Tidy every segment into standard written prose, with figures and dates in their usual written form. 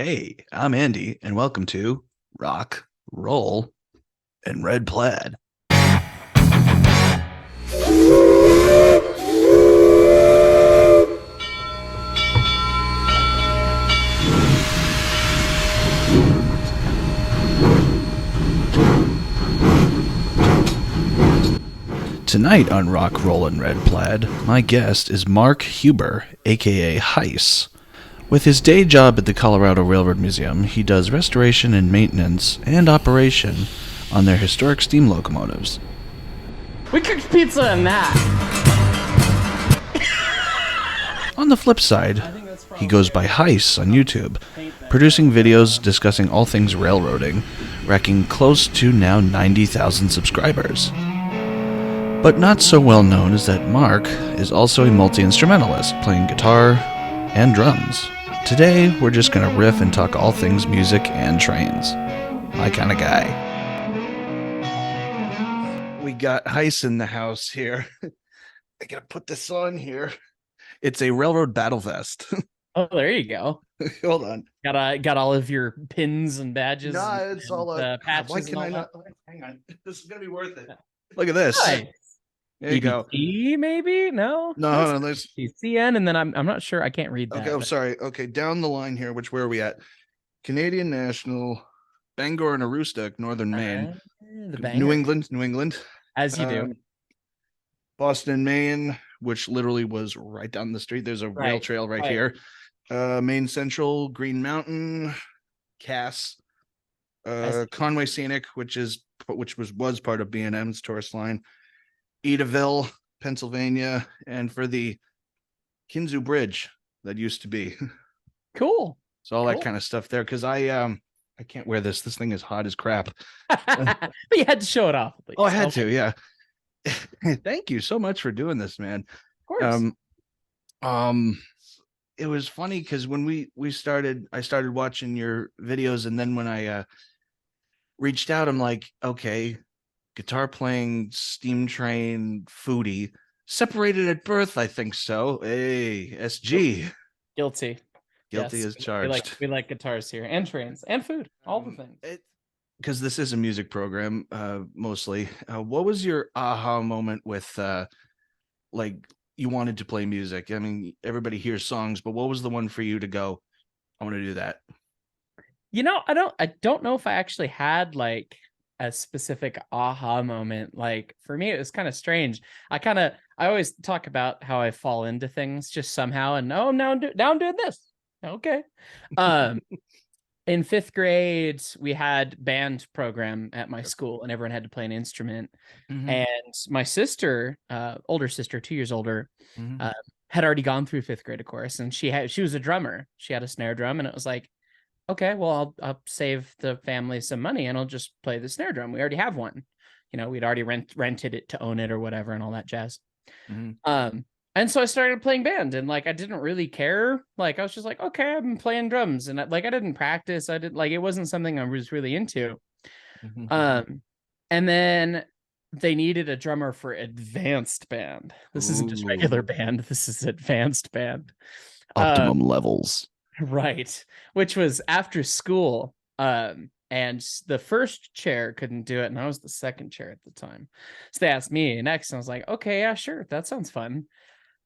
Hey, I'm Andy, and welcome to Rock, Roll, and Red Plaid. Tonight on Rock, Roll, and Red Plaid, my guest is Mark Huber, aka Hyce. With his day job at the Colorado Railroad Museum, he does restoration and maintenance and operation on their historic steam locomotives. We cooked pizza in that. On the flip side, he goes by Hyce on YouTube, producing videos discussing all things railroading, racking close to now 90,000 subscribers. But not so well known is that Mark is also a multi-instrumentalist, playing guitar and drums. Today, we're just gonna riff and talk all things music and trains. My kind of guy. We got Hyce in the house here. I gotta put this on here. It's a railroad battle vest. Oh, there you go. Hold on. Got all of your pins and badges. No, it's all patches. why can and all I not? that. Hang on. This is gonna be worth it. Look at this. Nice. There you go. EBT, maybe? No. No, there's CN, and then I'm not sure. I can't read that. okay. I'm sorry. Okay, down the line here. Where are we at? Canadian National, Bangor and Aroostook, Northern Maine, New England, as you do. Boston, Maine, which literally was right down the street. There's a rail trail right here. Maine Central, Green Mountain, Cass, Conway Scenic, which was part of B&M's tourist line, Edaville, Pennsylvania, and for the Kinzu Bridge that used to be. Cool. So all that kind of stuff there, because I can't wear this. This thing is hot as crap. But you had to show it off. At least. Oh, I had to, yeah. Thank you so much for doing this, man. Of course. It was funny because when I started watching your videos, and then when I reached out, I'm like, okay, guitar playing, steam train, foodie, separated at birth, I think so. Hey, SG. Guilty Yes, as charged. We like guitars here, and trains, and food, all the things. Because this is a music program, mostly. What was your aha moment with, like, you wanted to play music? I mean, everybody hears songs, but what was the one for you to go, I want to do that? I don't know if I actually had like a specific aha moment. Like for me, it was kind of strange. I always talk about how I fall into things just somehow, and now I'm doing this. Okay. In fifth grade, we had band program at my school, and everyone had to play an instrument. Mm-hmm. And my sister, older sister, 2 years older, Mm-hmm. had already gone through fifth grade, of course, and she was a drummer. She had a snare drum, and it was like, okay, well, I'll save the family some money, and I'll just play the snare drum. We already have one. We'd already rented it to own it or whatever, and all that jazz. Mm-hmm. And so I started playing band, and like I didn't really care. Like I was just like, okay, I'm playing drums, and I didn't practice. It wasn't something I was really into. Mm-hmm. And then they needed a drummer for advanced band. This isn't just regular band. This is advanced band. Optimum levels. Right. Which was after school. And the first chair couldn't do it, and I was the second chair at the time. So they asked me next, and I was like, okay, yeah, sure. That sounds fun.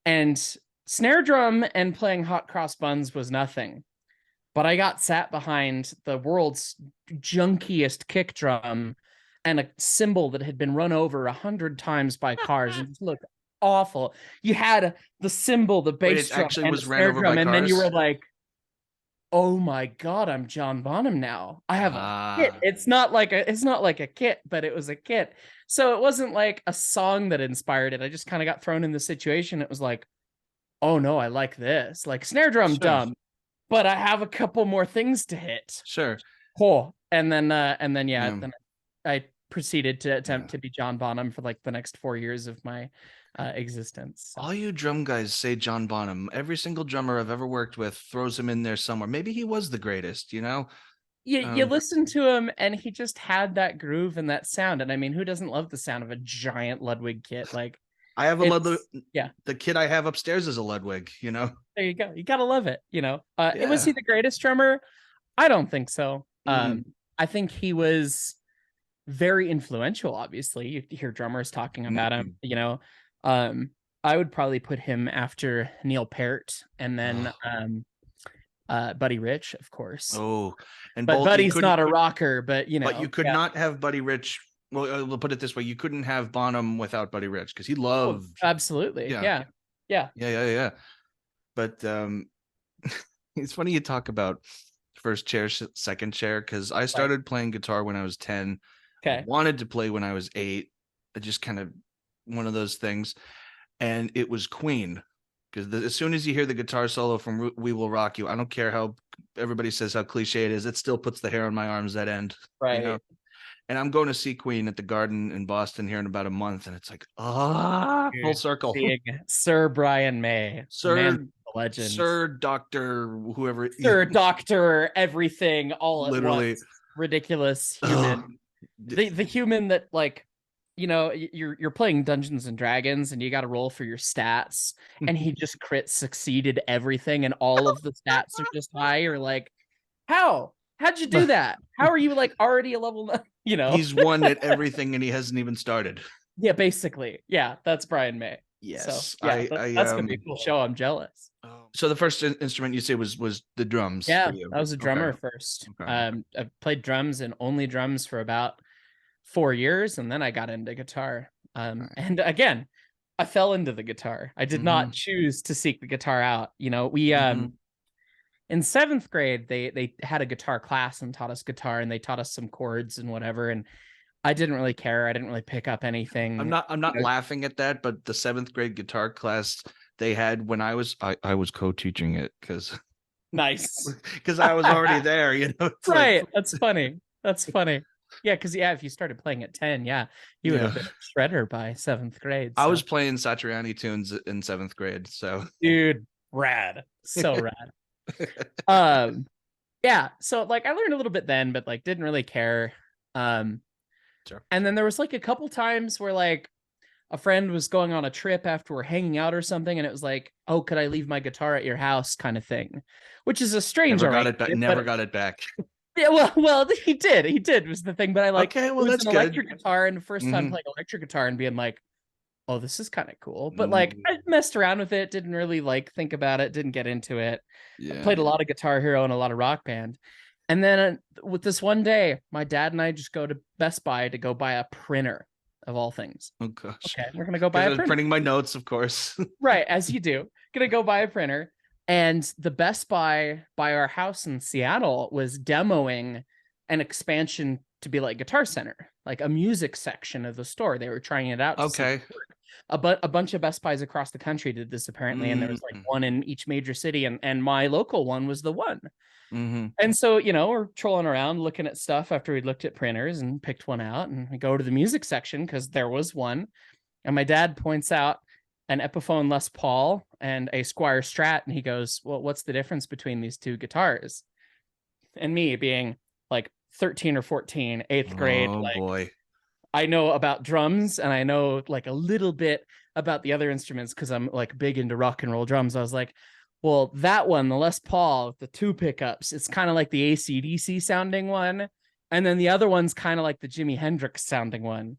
And snare drum and playing hot cross buns was nothing. But I got sat behind the world's junkiest kick drum and a cymbal that had been run over 100 times by cars and just looked awful. You had the cymbal, the bass drum, actually and was the ran snare over drum, by and cars? then you were like, oh my God, I'm John Bonham now. I have a kit. It's not like a kit, but it was a kit. So it wasn't like a song that inspired it. I just kind of got thrown in the situation. It was like, oh no, I like this. Like snare drum, dumb, but I have a couple more things to hit. Sure. Cool. And then then I proceeded to attempt to be John Bonham for like the next 4 years of my existence. So. All you drum guys say John Bonham. Every single drummer I've ever worked with throws him in there somewhere. Maybe he was the greatest, You listen to him, and he just had that groove and that sound. And I mean, who doesn't love the sound of a giant Ludwig kit? Like, I have a Ludwig. Yeah, the kit I have upstairs is a Ludwig. There you go. You gotta love it. Was he the greatest drummer? I don't think so. Mm. I think he was very influential. Obviously, you hear drummers talking about him. Um, I would probably put him after Neil Peart, and then Oh, Buddy Rich, of course. oh, and But both you Buddy's couldn't, not a rocker. But but you could yeah. not have Buddy Rich. Well, we'll put it this way: you couldn't have Bonham without Buddy Rich because he Oh, loved. absolutely. Yeah, Yeah. Yeah. yeah. But it's funny you talk about first chair, second chair, because I Right. started playing guitar when I was 10. I Okay. wanted to play when I was 8. I just kind of one of those things. And it was Queen. Because as soon as you hear the guitar solo from We Will Rock You, I don't care how everybody says how cliche it is, it still puts the hair on my arms that end. Right. And I'm going to see Queen at the Garden in Boston here in about a month. And it's like, full Dude, circle. seeing Sir Brian May, the man, Sir, the legend. Sir, Doctor, whoever. Sir Doctor, everything all at Literally. once. Ridiculous human. The human that, like, you're playing Dungeons and Dragons and you got to roll for your stats, and he just crit succeeded everything, and all of the stats are just high. You're like, how'd you do that? How are you like already a level? He's won at everything and he hasn't even started. Yeah, basically. Yeah, that's Brian May. Yes, so yeah, that's gonna be a cool show. I'm jealous. So the first instrument you say was the drums. Yeah, for you. I was a drummer Okay. first. Okay. I played drums and only drums for about 4 years, and then I got into guitar. And again, I fell into the guitar. I did not choose to seek the guitar out. We in 7th grade they had a guitar class and taught us guitar, and they taught us some chords and whatever, and I didn't really care. I didn't really pick up anything. I'm not laughing at that, but the 7th grade guitar class they had when I was co-teaching it because nice. because I was already there, Right. Like... That's funny. That's funny. Yeah, because if you started playing at 10, you would have been a shredder by 7th grade. So. I was playing Satriani tunes in 7th grade, so dude, rad. So rad. Yeah, so like I learned a little bit then, but like didn't really care. Sure. And then there was like a couple times where like a friend was going on a trip after we're hanging out or something, and it was like, oh, could I leave my guitar at your house kind of thing, which is a strange never got it back. Yeah, well, he did was the thing, but I like, okay, well, that's an good. Electric guitar, and the first time playing electric guitar and being like, oh, this is kind of cool, but like I messed around with it, didn't really like think about it, didn't get into it. I played a lot of Guitar Hero and a lot of Rock Band. And then with this one day, my dad and I just go to Best Buy to go buy a printer, of all things. Oh gosh. Okay, we're gonna go buy a printer. Printing my notes, of course. Right, as you do. Gonna go buy a printer. And the Best Buy by our house in Seattle was demoing an expansion to be like Guitar Center, like a music section of the store. They were trying it out. Okay. A bunch of Best Buys across the country did this apparently, and there was like one in each major city, and my local one was the one. And so, we're trolling around looking at stuff after we'd looked at printers and picked one out, and we go to the music section because there was one. And my dad points out an Epiphone Les Paul and a Squire Strat, and he goes, well, what's the difference between these two guitars? And me being like 13 or 14, 8th grade, boy, I know about drums and I know like a little bit about the other instruments because I'm like big into rock and roll drums. I was like, well, that one, the Les Paul with the 2 pickups, it's kind of like the AC/DC sounding one. And then the other one's kind of like the Jimi Hendrix sounding one.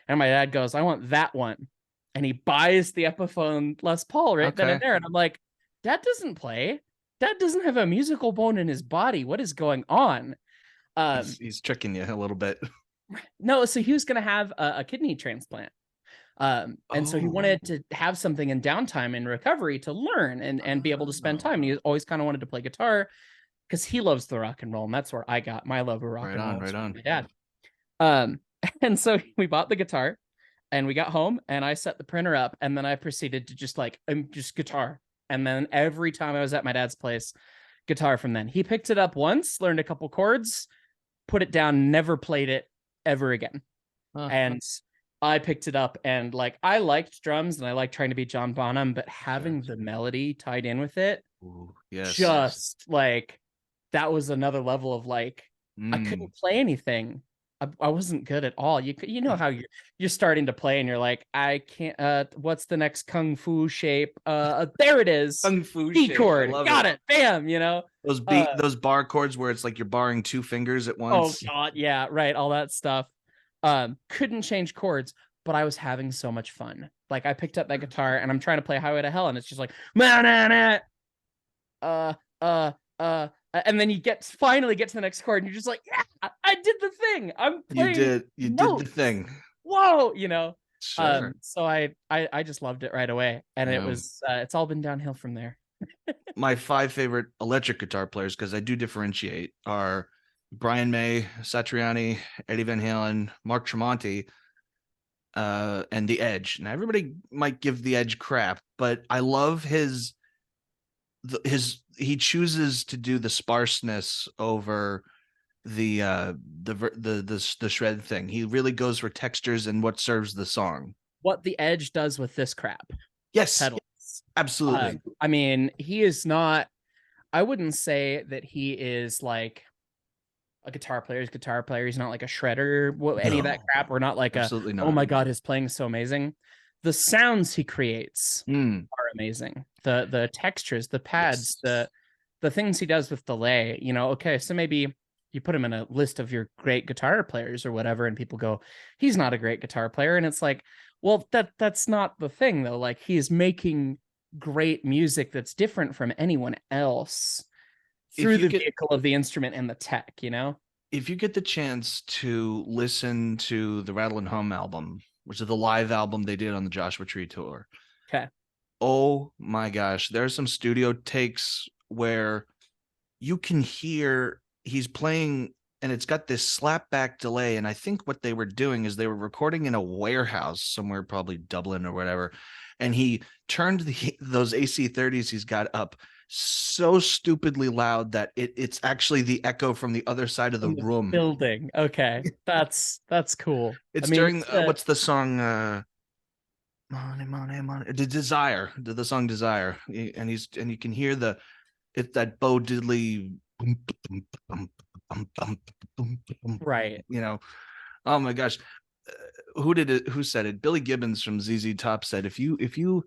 And my dad goes, I want that one. And he buys the Epiphone Les Paul right then and there. And I'm like, Dad doesn't play. Dad doesn't have a musical bone in his body. What is going on? He's tricking you a little bit. No, so he was going to have a kidney transplant. And so he wanted to have something in downtime and recovery to learn and be able to spend time. And he always kind of wanted to play guitar because he loves the rock and roll. And that's where I got my love of rock and roll. Right on. My dad. And so we bought the guitar and we got home and I set the printer up, and then I proceeded to just guitar. And then every time I was at my dad's place, guitar from then. He picked it up once, learned a couple chords, put it down, never played it ever again. And I picked it up, and like I liked drums and I liked trying to be John Bonham, but having the melody tied in with it, just like that was another level of like I couldn't play anything I wasn't good at all. You know how you're starting to play and you're like, I can't. What's the next kung fu shape? There it is. Kung fu D shape. I chord. love Got it. it. Bam. You know. Those bar chords where it's like you're barring two fingers at Oh once. God, yeah, right. All that stuff. Couldn't change chords, but I was having so much fun. Like I picked up that guitar and I'm trying to play Highway to Hell, and it's just like, man, uh, uh, and then you finally get to the next chord, and you're just like, yeah, I did the thing. I'm playing You did the notes. thing. Whoa, you know. Sure. So I just loved it right away, and it was it's all been downhill from there. My 5 favorite electric guitar players, because I do differentiate, are Brian May, Satriani, Eddie Van Halen, Mark Tremonti, and The Edge. Now everybody might give The Edge crap, but I love he chooses to do the sparseness over the shred thing. He really goes for textures and what serves the song. What The Edge does with this crap. Yes, pedals. absolutely. I mean, he is not. I wouldn't say that he is like a guitar player. He's not like a shredder. Any of that crap. We're not like absolutely not. Oh my god, his playing is so amazing. The sounds he creates are amazing. The textures, the pads, yes. the things he does with delay. You know, okay, so maybe you put him in a list of your great guitar players or whatever, and people go, he's not a great guitar player, and it's like, well, that's not the thing though. Like he's making great music that's different from anyone else through the vehicle of the instrument and the tech, you know? If you get the chance to listen to the Rattle and Hum album, which is the live album they did on the Joshua Tree tour. Okay. Oh my gosh. There's some studio takes where you can hear he's playing and it's got this slapback delay. And I think what they were doing is they were recording in a warehouse somewhere, probably Dublin or whatever. And he turned those AC30s he's got up so stupidly loud that it's actually the echo from the other side of the room. Building. Okay. That's cool. It's during what's the song? Money. The Desire. The song Desire. And you can hear that Bo Diddley right. You know, oh my gosh. Who said it? Billy Gibbons from ZZ Top said if you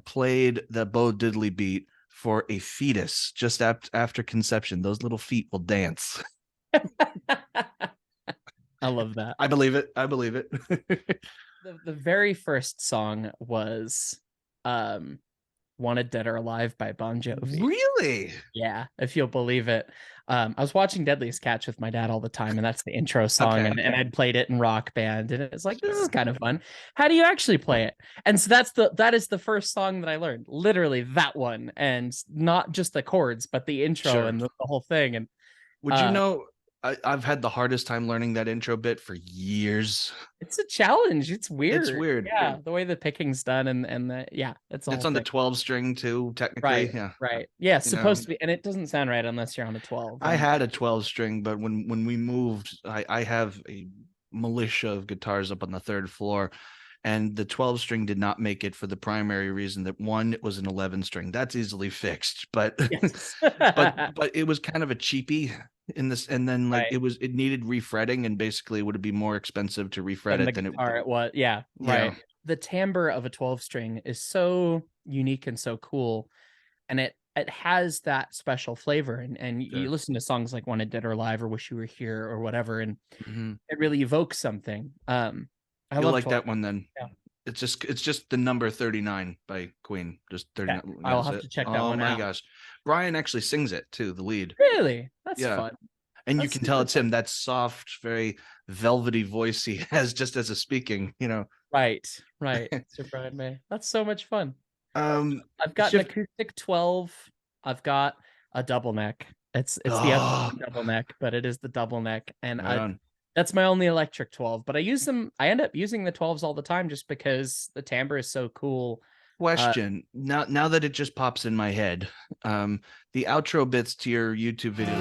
played the Bo Diddley beat for a fetus just after conception, those little feet will dance. I love that. I believe it. The very first song was Wanted Dead or Alive by Bon Jovi. Really? Yeah, if you'll believe it. I was watching Deadliest Catch with my dad all the time, and that's the intro song, and I'd played it in Rock Band, and it's like, this is kind of fun. How do you actually play it? And so that is the first song that I learned, literally that one, and not just the chords, but the intro and the whole thing. And would you know, I've had the hardest time learning that intro bit for years. It's a challenge. It's weird. It's weird. Yeah, the way the picking's done and it's on the 12 string too, technically. Right. Right. Yeah, supposed to be, and it doesn't sound right unless you're on a 12. I had a 12 string, but when we moved, I have a militia of guitars up on the 3rd floor. And the 12 string did not make it for the primary reason that one, it was an 11 string. That's easily fixed, but yes. but it was kind of a cheapie in this, and then like it needed refretting, and basically it would be more expensive to refret it than it was. Yeah, right. The timbre of a 12 string is so unique and so cool, and it has that special flavor. And you listen to songs like Wanted Dead or Alive or Wish You Were Here or whatever, and it really evokes something. I You'll like 12. that one then. Yeah. It's just the number 39 by Queen. Just 39. Okay. I'll have to check that one out. Oh my gosh. Brian actually sings it too, the lead. Really? That's fun. And you can tell it's him. That soft, very velvety voice he has just as a speaking, you know. Right. Sir Brian May. That's so much fun. I've got an acoustic 12. I've got a double neck. It's the other double neck, but it is the double neck. And that's my only electric 12, but I end up using the 12s all the time just because the timbre is so cool. Question. Now that it just pops in my head, the outro bits to your YouTube video.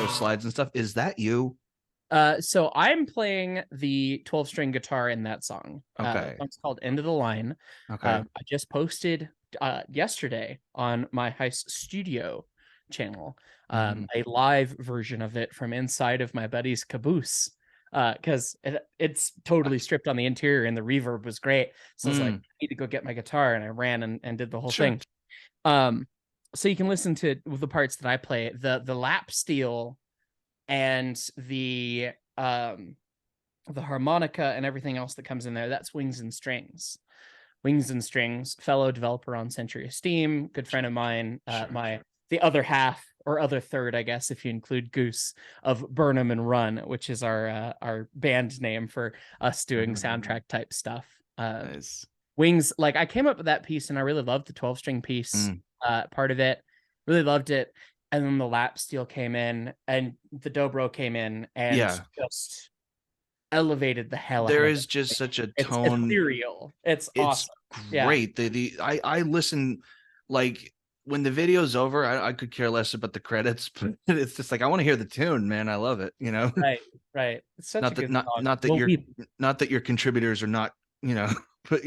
Slides and stuff. Is that you? So I'm playing the 12-string guitar in that song. Okay. It's called End of the Line. Okay. I just posted yesterday on my Hyce Studio channel a live version of it from inside of my buddy's caboose. Because it's totally stripped on the interior and the reverb was great. So I was like, I need to go get my guitar, and I ran and did the whole Sure. thing. So you can listen to the parts that I play. The lap steel and the harmonica and everything else that comes in there, that's Wings and Strings. Wings and Strings, fellow developer on Century Steam, good friend of mine, the other half, or other third, I guess, if you include Goose, of Burnham and Run, which is our band name for us doing soundtrack type stuff. Nice. Wings, like, I came up with that piece and I really loved the 12-string piece part of it. Really loved it. And then the lap steel came in and the dobro came in and just elevated the hell out of it. There is just such a tone. It's ethereal. It's awesome. Great. Yeah. I listen, like, when the video's over, I could care less about the credits, but it's just like, I want to hear the tune, man. I love it, you know? Right. It's such a good song. Not that your contributors are not, you know, but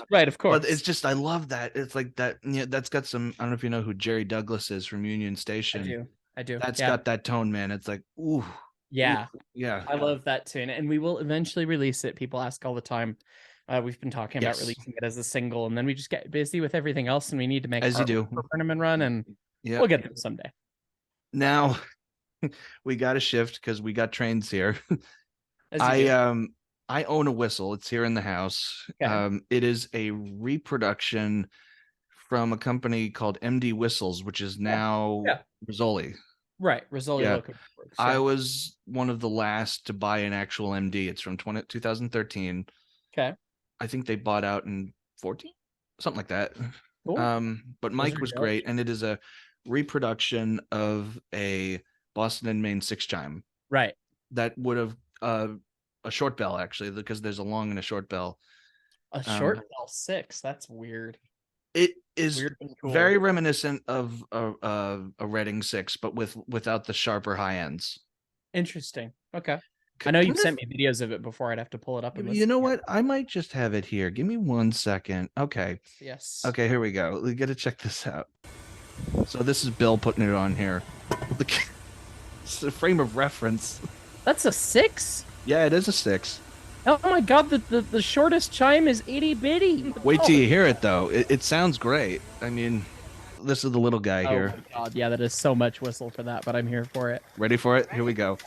right, of course. But it's just, I love that. It's like that, that's got some, I don't know if you know who Jerry Douglas is from Union Station. I do. That's got that tone, man. It's like, ooh. Yeah. Yeah. I love that tune. And we will eventually release it. People ask all the time. We've been talking about releasing it as a single, and then we just get busy with everything else, and we need to make as you do for Burnham and Run, and we'll get them someday. Now we got to shift because we got trains here. I own a whistle. It's here in the house. Okay. It is a reproduction from a company called MD Whistles, which is now Rizzoli. Right, Rizzoli. Yeah. I was one of the last to buy an actual MD. It's from 2013. Okay. I think they bought out in 14, something like that. Cool. But Mike was great, and it is a reproduction of a Boston and Maine 6-chime. Right. That would have a short bell, actually, because there's a long and a short bell. A short bell 6. That's weird. It is very reminiscent of a Reading 6, but without the sharper high ends. Interesting. Okay. I know you've sent me videos of it before. I'd have to pull it up and listen. You know what? I might just have it here. Give me 1 second. Okay. Yes. Okay, here we go. We got to check this out. So this is Bill putting it on here. It's a frame of reference. That's a 6? Yeah, it is a 6. Oh my god, the shortest chime is itty bitty. Wait till you hear it, though. It sounds great. I mean, this is the little guy here. Oh my god, yeah, that is so much whistle for that, but I'm here for it. Ready for it? Here we go.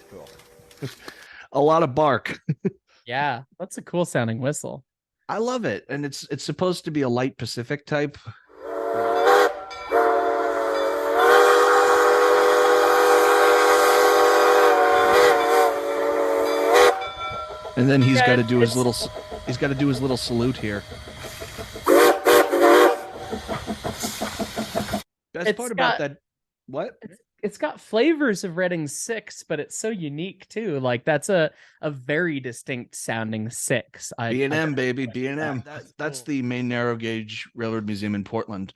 Cool. A lot of bark. Yeah, that's a cool sounding whistle. I love it, and it's supposed to be a light Pacific type. And then he's got to do his little salute here. Best part about that, what? It's got flavors of Reading 6, but it's so unique too. Like, that's a very distinct sounding 6. B&M, baby, B&M. That's the main narrow gauge railroad museum in Portland.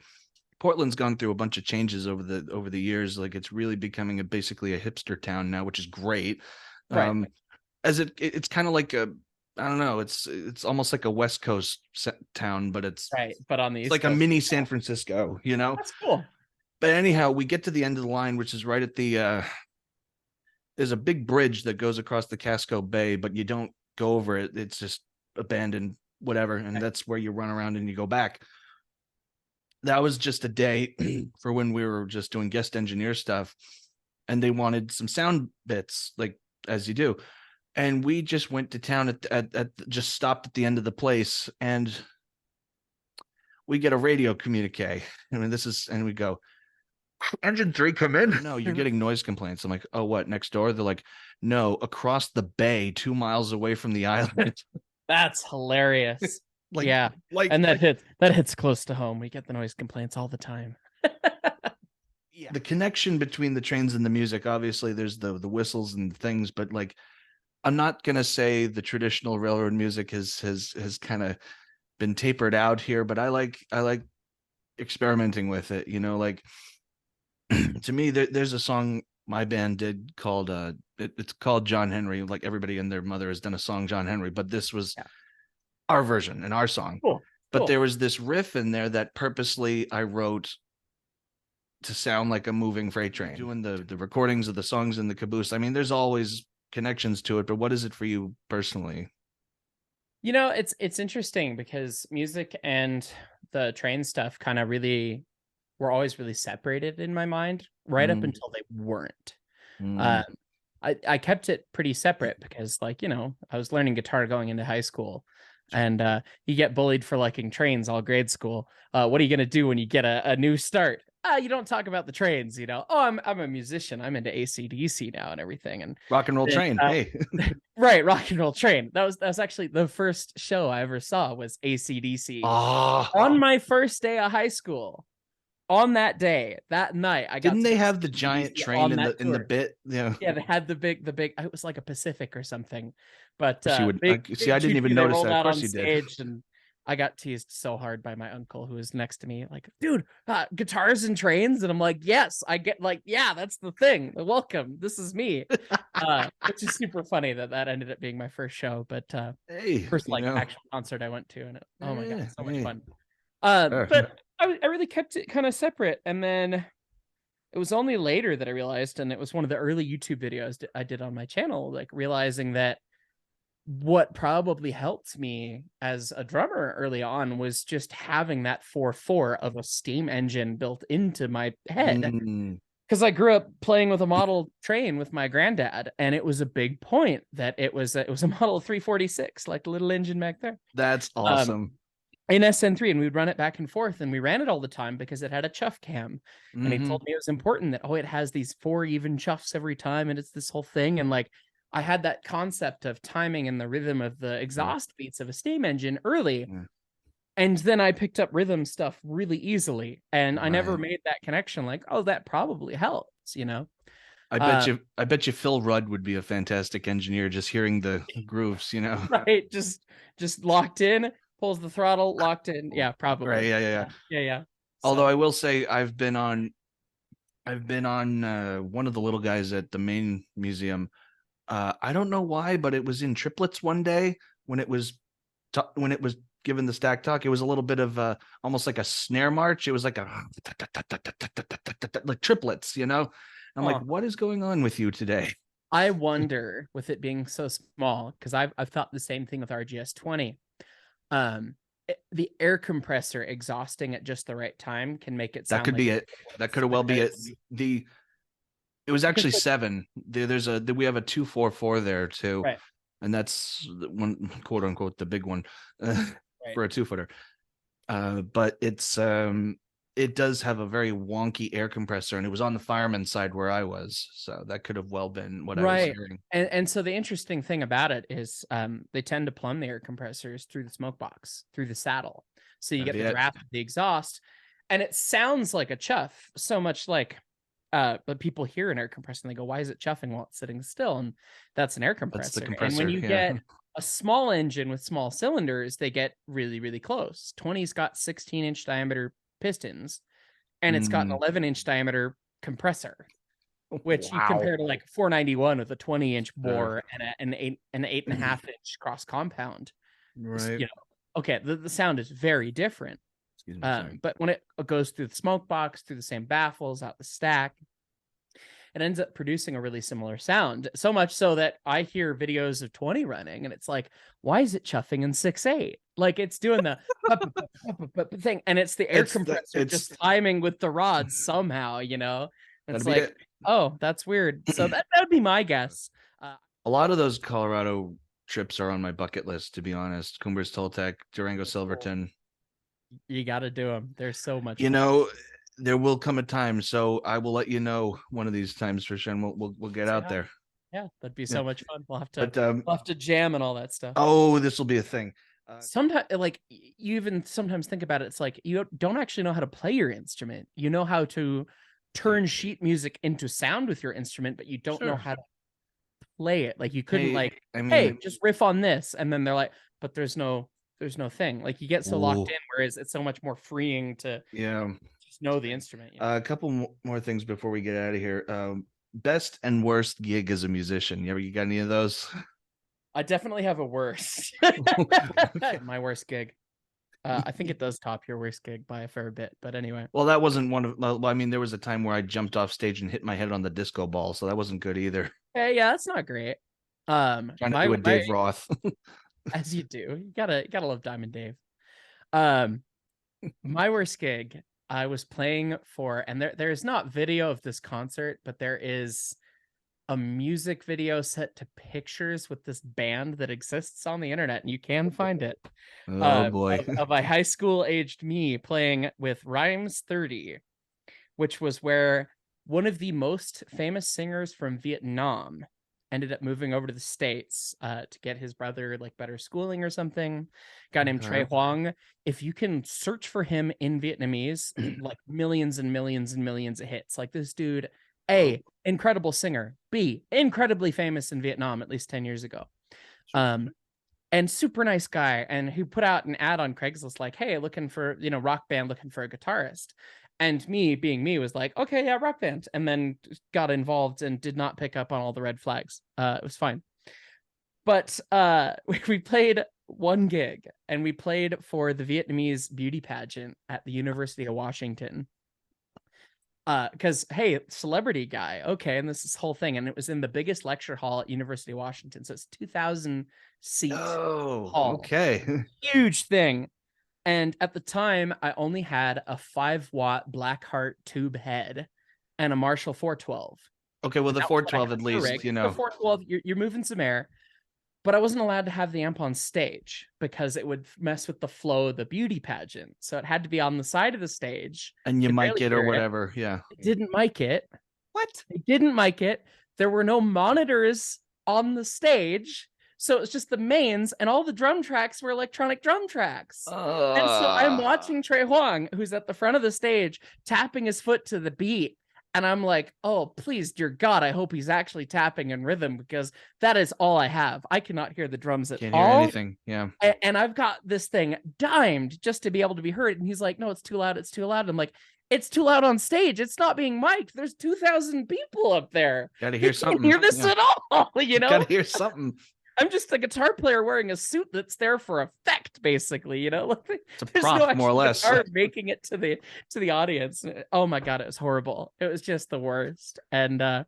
Portland's gone through a bunch of changes over the years. Like, it's really becoming basically a hipster town now, which is great. Right. As it's kind of like I don't know, it's almost like a West Coast town, but it's right. But on the East like Coast, a mini San Francisco, you know. That's cool. But anyhow, we get to the end of the line, which is right at the there's a big bridge that goes across the Casco Bay, but you don't go over it. It's just abandoned, whatever, and that's where you run around and you go back. That was just a day for when we were just doing guest engineer stuff, and they wanted some sound bits, like as you do. And we just went to town at just stopped at the end of the place, and we get a radio communique. I mean, and we go, engine 3, come in. No, you're getting noise complaints. I'm like, oh, what, next door? They're like, no, across the bay, 2 miles away from the island. That's hilarious. And that hits close to home. We get the noise complaints all the time. The connection between the trains and the music, obviously there's the whistles and things, but like, I'm not gonna say the traditional railroad music has kind of been tapered out here, but I like experimenting with it, like to me there's a song my band did called it's called John Henry. Like everybody and their mother has done a song John Henry, but this was Yeah. our version and our song. Cool. But Cool. there was this riff in there that purposely I wrote to sound like a moving freight train. Doing the recordings of the songs in the caboose, I mean, there's always connections to it, but what is it for you personally? It's interesting because music and the train stuff kind of really were always really separated in my mind, right up Mm, until they weren't. mm. Um, I kept it pretty separate because, like, I was learning guitar going into high school, and you get bullied for liking trains all grade school. What are you gonna do when you get a new start? You don't talk about the trains, Oh, I'm a musician. I'm into AC/DC now and everything. And Rock and roll then, train, hey. right, Rock and Roll Train. That was actually the first show I ever saw was AC/DC Ah, on my first day of high school. On that day, that night, I got didn't to they go have the see giant AC/DC train on in that the tour. bit? Yeah. Yeah, they had the big. It was like a Pacific or something, but She would big see. big I choo didn't even choo. They notice rolled that. Of out course on you did. stage, and I got teased so hard by my uncle who was next to me, like, "Dude, guitars and trains," and I'm like, "Yes, I get like, yeah, that's the thing. Welcome, this is me." Which is super funny that ended up being my first show, but Hey, first like actual concert I went to, and oh my god, so much hey. fun. Uh, But I really kept it kind of separate, and then it was only later that I realized, and it was one of the early YouTube videos I did on my channel, like realizing that what probably helped me as a drummer early on was just having that 4/4 of a steam engine built into my head. mm, Because I grew up playing with a model train with my granddad, and it was a big point that it was a model 346, like the little engine back there. that's Um, awesome. in SN3, and we'd run it back and forth, and we ran it all the time because it had a chuff cam. And he Hmm. told me it was important that, it has these 4 even chuffs every time, and it's this whole thing. And like I had that concept of timing and the rhythm of the Yeah, exhaust beats of a steam engine early. yeah. And then I picked up rhythm stuff really easily. And I never Right. made that connection, like, oh, that probably helps. I bet Uh, you. I bet you Phil Rudd would be a fantastic engineer. Just hearing the grooves, right. Just locked in, pulls the throttle, locked in. Yeah, Right. probably. Yeah. Yeah. Yeah. Yeah. Although So I will say I've been on. One of the little guys at the main museum. I don't know why, but it was in triplets one day when when it was given the stack talk. It was a little bit of almost like a snare march. It was like a like triplets. I'm like, huh. what is going on with you today? I wonder, with it being so small, because I've thought the same thing with RGS 20. The air compressor exhausting at just the right time can make it That sound could like be it. That could well be it. because The It was actually like, seven. We have a 244 there too, right, and that's the one, quote unquote, the big one right. for a 2-footer. But it does have a very wonky air compressor, and it was on the fireman side where I was, so that could have well been what I was Right. hearing. And so the interesting thing about it is they tend to plumb the air compressors through the smoke box, through the saddle. So you That'd get be the it. draft of the exhaust, and it sounds like a chuff, so much like but people hear an air compressor and they go, why is it chuffing while it's sitting still? And that's an air That's the compressor. And when compressor. you Yeah. get a small engine with small cylinders, they get really, really close. 20's got 16-inch diameter pistons, and it's got an Mm. 11-inch diameter compressor, which you Wow. compare to like 491 with a 20-inch Uh, bore and an 8.5-inch cross compound. right. Okay, the sound is very different. Excuse me. Sorry. But when it goes through the smoke box, through the same baffles, out the stack, it ends up producing a really similar sound. So much so that I hear videos of 20 running, and it's like, why is it chuffing in 6/8? Like it's doing the thing, and it's the air compressor It's just timing with the rods somehow. It's That'd be like, it. oh, that's weird. So that would be my guess. Uh, A lot of those Colorado trips are on my bucket list, to be honest. Cumbres, Toltec, Durango, cool. Silverton. You got to do them. They're so much You fun. know, there will come a time, so I will let you know one of these times for sure, and we'll get Say out hi. there. Yeah, that'd be Yeah, so much fun. but We'll have to jam and all that stuff. oh, this will be a thing. Sometimes, like, you even sometimes think about it, it's like you don't actually know how to play your instrument. You know how to turn sheet music into sound with your instrument, but you don't know Sure. how to play it. Like you couldn't Hey, like, I hey, mean, just riff on this, and then they're like, but there's no there's no thing. Like you get so locked Ooh, in, whereas it's so much more freeing to yeah. just know the instrument. A couple more things before we get out of here. Best and worst gig as a musician. You got any of those? I definitely have a worst. My worst gig. I think it does top your worst gig by a fair bit, but anyway. Well, that wasn't one of. Well, I mean, there was a time where I jumped off stage and hit my head on the disco ball, so that wasn't good either. Hey, yeah, that's not great. Trying to do My a Dave Roth. as you do, you gotta love Diamond Dave. Um, my worst gig, I was playing for, and there is not video of this concert, but there is a music video set to pictures with this band that exists on the internet, and you can find it. Oh boy. Of a high school aged me playing with Rhymes 30, which was where one of the most famous singers from Vietnam ended up moving over to the States to get his brother like better schooling or something. Guy named Trey Okay. Huang. If you can search for him in Vietnamese, like millions and millions and millions of hits. Like this dude, A, incredible singer. B, incredibly famous in Vietnam at least 10 years ago. And super nice guy, and who put out an ad on Craigslist like, hey, looking for, rock band, looking for a guitarist. And me being me was like, okay, yeah, rock band. And then got involved and did not pick up on all the red flags. It was fine. But we played one gig, and we played for the Vietnamese beauty pageant at the University of Washington. Because hey, celebrity guy, okay, and this whole thing, and it was in the biggest lecture hall at University of Washington, so it's 2,000 seat Oh, hall, okay. huge thing. And at the time, I only had a 5-watt Blackheart tube head and a Marshall 412. Okay, well, And the that was what I 412 had at for a least, rig. The 412, you're moving some air, but I wasn't allowed to have the amp on stage because it would mess with the flow of the beauty pageant. So it had to be on the side of the stage. and you Could mic barely it or hear it. whatever. Yeah. It didn't mic it. What? They didn't mic it. There were no monitors on the stage. So it's just the mains, and all the drum tracks were electronic drum tracks. And so I'm watching Trey Huang, who's at the front of the stage, tapping his foot to the beat. And I'm like, oh, please, dear God, I hope he's actually tapping in rhythm, because that is all I have. I cannot hear the drums at Can't hear all. anything. Yeah. And I've got this thing dimed just to be able to be heard. And he's like, no, it's too loud. It's too loud. I'm like, it's too loud on stage. It's not being mic'd. There's 2,000 people up there. Gotta hear something. Hear this at all, Gotta hear something. I'm just a guitar player wearing a suit that's there for effect, basically. It's a There's prop, no more or less. guitar making it to the audience. Oh my God, it was horrible. It was just the worst. And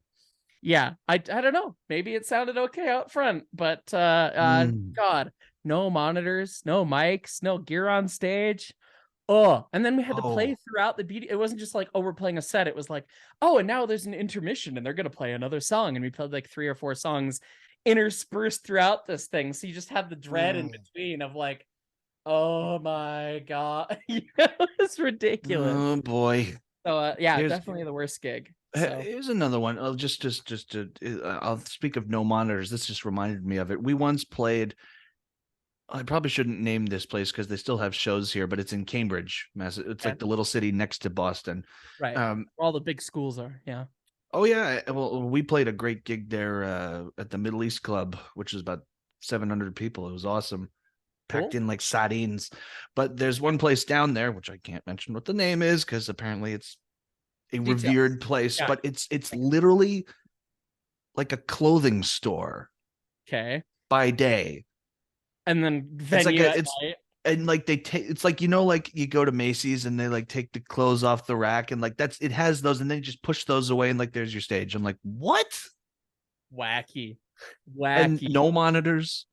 yeah, I don't know. Maybe it sounded okay out front, but God, no monitors, no mics, no gear on stage. Oh, and then we had to play throughout the beauty. It wasn't just like, oh, we're playing a set. It was like, oh, and now there's an intermission and they're going to play another song. And we played like 3 or 4 songs interspersed throughout this thing. So you just have the dread in between of like, oh my God. It's ridiculous. Oh boy. So yeah, definitely the worst gig. So. Here's another one. I'll speak of no monitors. This just reminded me of it. We once played. I probably shouldn't name this place because they still have shows here, but it's in Cambridge, Massachusetts. It's like the little city next to Boston. Right. Where all the big schools are. Yeah. Oh yeah. Well, we played a great gig there at the Middle East Club, which was about 700 people. It was awesome. Packed in like sardines. But there's one place down there, which I can't mention what the name is because apparently it's a revered place, but it's literally like a clothing store. Okay. By day. And then venue and like they take, it's like, like you go to Macy's and they like take the clothes off the rack and like it has those and then you just push those away and like there's your stage. I'm like, what? Wacky. And no monitors.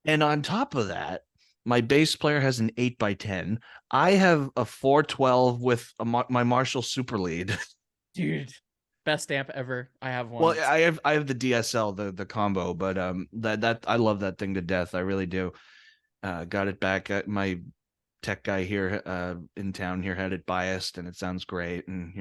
And on top of that, my bass player has an 8x10. I have a 412 with my Marshall Super Lead. Dude, best amp ever. I have one. Well, I have the DSL, the combo, but that I love that thing to death. I really do. Got it back. My tech guy here in town here had it biased, and it sounds great. And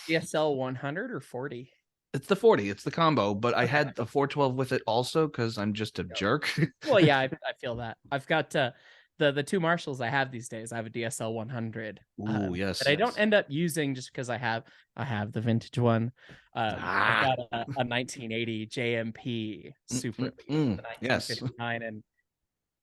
DSL 100 or 40. It's the 40. It's the combo, but I had a 412 with it also because I'm just a jerk. Well, yeah, I feel that. I've got the 2 Marshalls I have these days. I have a DSL 100. Ooh, yes. That I don't end up using just because I have the vintage one. I've got a 1980 JMP Super, yes, 1959, and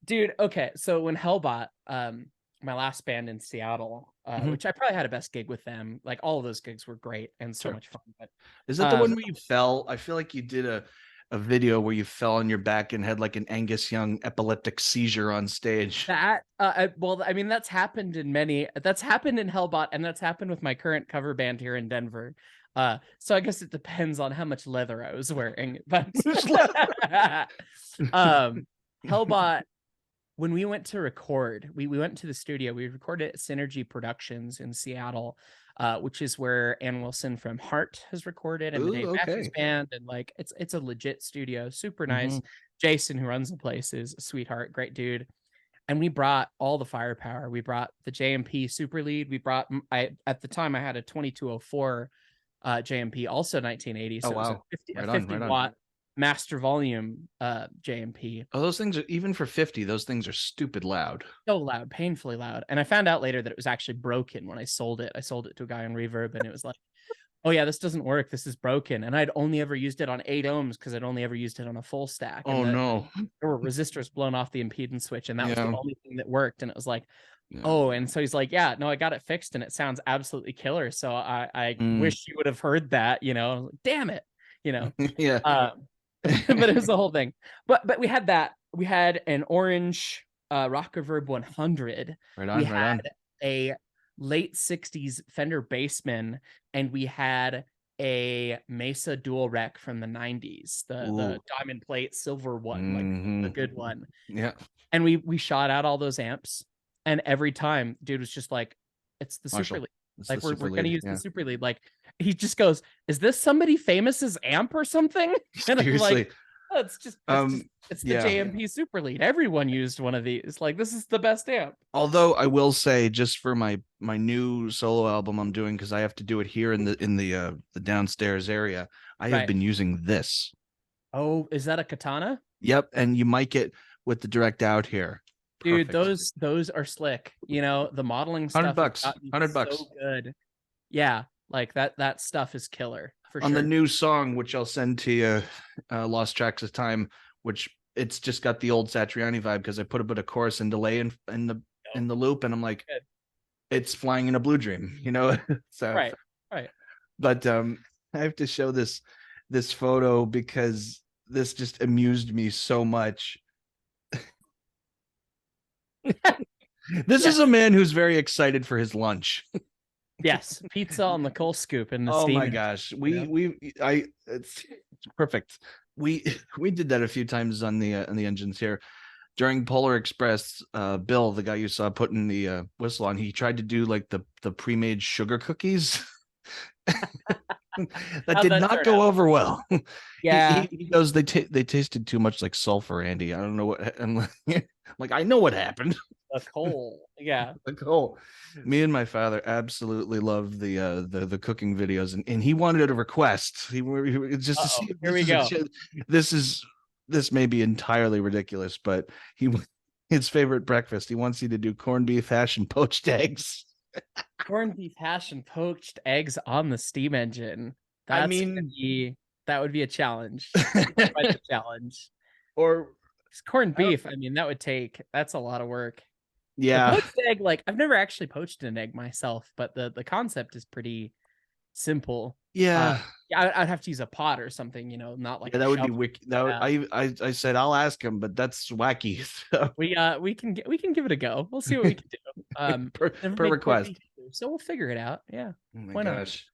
Dude, okay. So when Hellbot, my last band in Seattle, Hmm. which I probably had a best gig with them. Like all of those gigs were great and so Sure. much fun. But Is that the one um where you fell? I feel like you did a video where you fell on your back and had like an Angus Young epileptic seizure on stage. that well, I mean, that's happened in Hellbot, and that's happened with my current cover band here in Denver. So I guess it depends on how much leather I was wearing. But um Hellbot, when we went to record, we went to the studio. We recorded at Synergy Productions in Seattle, which is where Ann Wilson from Heart has recorded, and the Ooh, Dave Matthews okay. Band, and like it's a legit studio, super Hmm. nice. Jason, who runs the place, is a sweetheart, great dude. And we brought all the firepower. We brought the JMP Super Lead. We brought I at the time I had a 2204 JMP, also 1980, Oh so it was wow. a Right on, 50 right on. watt master volume JMP. Oh, those things are even for 50, those things are stupid loud. So loud, painfully loud. And I found out later that it was actually broken when I sold it. I sold it to a guy on Reverb, and it was like, oh yeah, this doesn't work. This is broken. And I'd only ever used it on 8 ohms because I'd only ever used it on a full stack. And Oh no. there were resistors blown off the impedance switch, and that was the Yeah. only thing that worked. And it was like, Yeah. oh, and so he's like, yeah, no, I got it fixed and it sounds absolutely killer. So I Mm. wish you would have heard that, you know. Damn it, you know. Yeah. Um, but it was the whole thing. But we had that. We had an orange Rock Reverb 100. Right We on, right had on. a late 60s Fender Bassman, and we had a Mesa dual rec from the 90s, the Ooh. diamond plate silver one, like the Hmm. good one. Yeah. And we shot out all those amps, and every time dude was just like, it's the super Marshall. lead. It's the Like we're super gonna lead. use the Yeah. super lead. Like he just goes, is this somebody famous's amp or something? And I'm like, Seriously. oh, it's just Um, it's the yeah. JMP super lead. Everyone used one of these. Like, this is the best amp. Although I will say, just for my new solo album I'm doing, because I have to do it here in the downstairs area, I have Right. been using this. Oh, is that a katana? Yep, and you mic it with the direct out here. Dude, Perfect. those are slick. You know, the modeling Hundred stuff has bucks. gotten 100 bucks so good. Yeah, like that stuff is killer for on the sure. new song, which I'll send to you, "Lost Tracks of Time," which it's just got the old Satriani vibe because I put a bit of chorus and delay in the loop, and I'm like, Good. it's flying in a blue dream, you know. So, Right. Right. but I have to show this photo because this just amused me so much. This Yeah. is a man who's very excited for his lunch. Yes. Pizza on the coal scoop in the Oh steam my engine, gosh. you know? It's perfect. We we did that a few times on the engines here. During Polar Express, Bill, the guy you saw putting the whistle on, he tried to do like the pre-made sugar cookies. That How'd did that not turn go out? over well. Yeah. He goes, they tasted too much like sulfur, Andy. I don't know what. I'm like, I know what happened. The coal. Yeah. Like, oh, me and my father absolutely love the cooking videos, and he wanted a request. Just to see Uh-oh. if Here this we is a go. this is this may be entirely ridiculous, but he his favorite breakfast. He wants you to do corned beef hash and poached eggs. Corned beef hash and poached eggs on the steam engine. I That's gonna mean, be that would be a challenge. That would be quite the challenge. or 'Cause corned beef, I mean, that's a lot of work. The yeah, poached egg, like I've never actually poached an egg myself, but the concept is pretty simple. Uh, yeah. yeah, I'd have to use a pot or something, you know, not like Yeah, a that would be shovel. wicked. That would, Yeah. I said I'll ask him, but that's wacky. So, We can give it a go. We'll see what we can do. Never per made corned request. beef either, so we'll figure it out. Yeah, Oh my why not? gosh.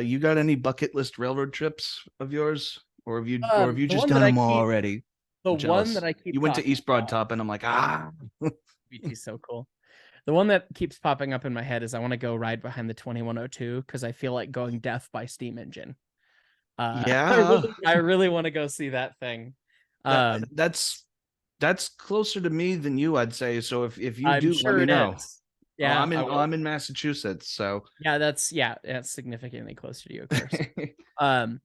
You got any bucket list railroad trips of yours, or have you The just one done that I them all keep already? the I'm one jealous. that I keep You went to talking East Broad about, Top, and I'm like, ah. BT so cool. The one that keeps popping up in my head is I want to go ride behind the 2102 because I feel like going deaf by steam engine. Yeah, I really want to go see that thing. that Um, that's closer to me than you, I'd say. So if you I'm do, let sure me it know. is. Yeah, I will. I'm in Massachusetts, so Yeah, that's significantly closer to you, of course. Um,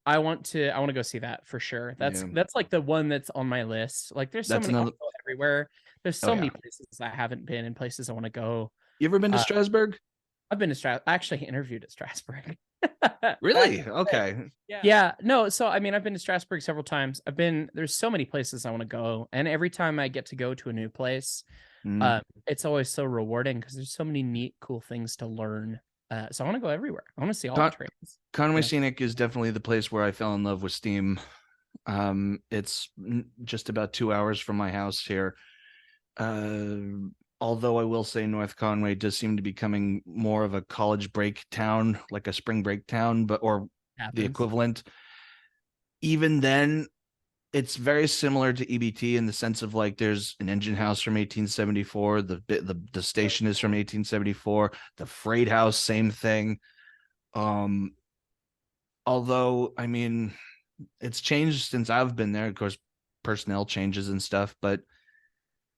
I want to go see that for sure. yeah, That's like the one that's on my list. Like, there's so that's many another. also everywhere. There's Oh so yeah, many places I haven't been and places I want to go. you ever been to Uh, Strasbourg? I've been to I actually interviewed at Strasbourg. Really? Okay. Yeah, no, so I mean, I've been to Strasbourg several times. There's so many places I want to go, and every time I get to go to a new place, Mm. it's always so rewarding because there's so many neat, cool things to learn. So I want to go everywhere. I want to see all the Con- trains. Conway Yeah. Scenic is definitely the place where I fell in love with Steam. It's just about 2 hours from my house here. Although I will say North Conway does seem to be becoming more of a college break town, like a spring break town, but or the Happens. equivalent. Even then, it's very similar to EBT in the sense of like there's an engine house from 1874, the station is from 1874, the freight house, same thing. Um, although I mean, it's changed since I've been there. Of course, personnel changes and stuff, but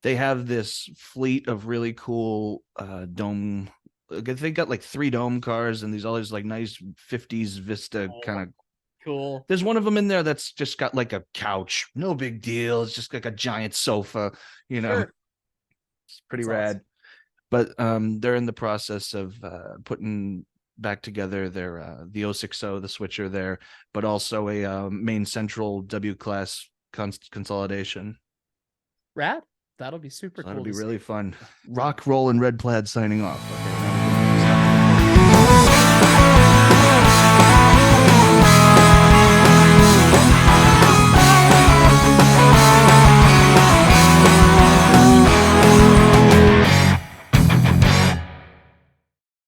they have this fleet of really cool dome. They got like 3 dome cars and these all these like nice 50s Vista kind of. Cool. There's one of them in there that's just got like a couch, no big deal. It's just like a giant sofa, you know. Sure. It's pretty That's rad. awesome. But they're in the process of putting back together their the 060, the switcher there, but also a main central W class consolidation. Rad. That'll be super So that'll cool be to really see. fun. Rock Roll and Red Plaid signing off. Okay.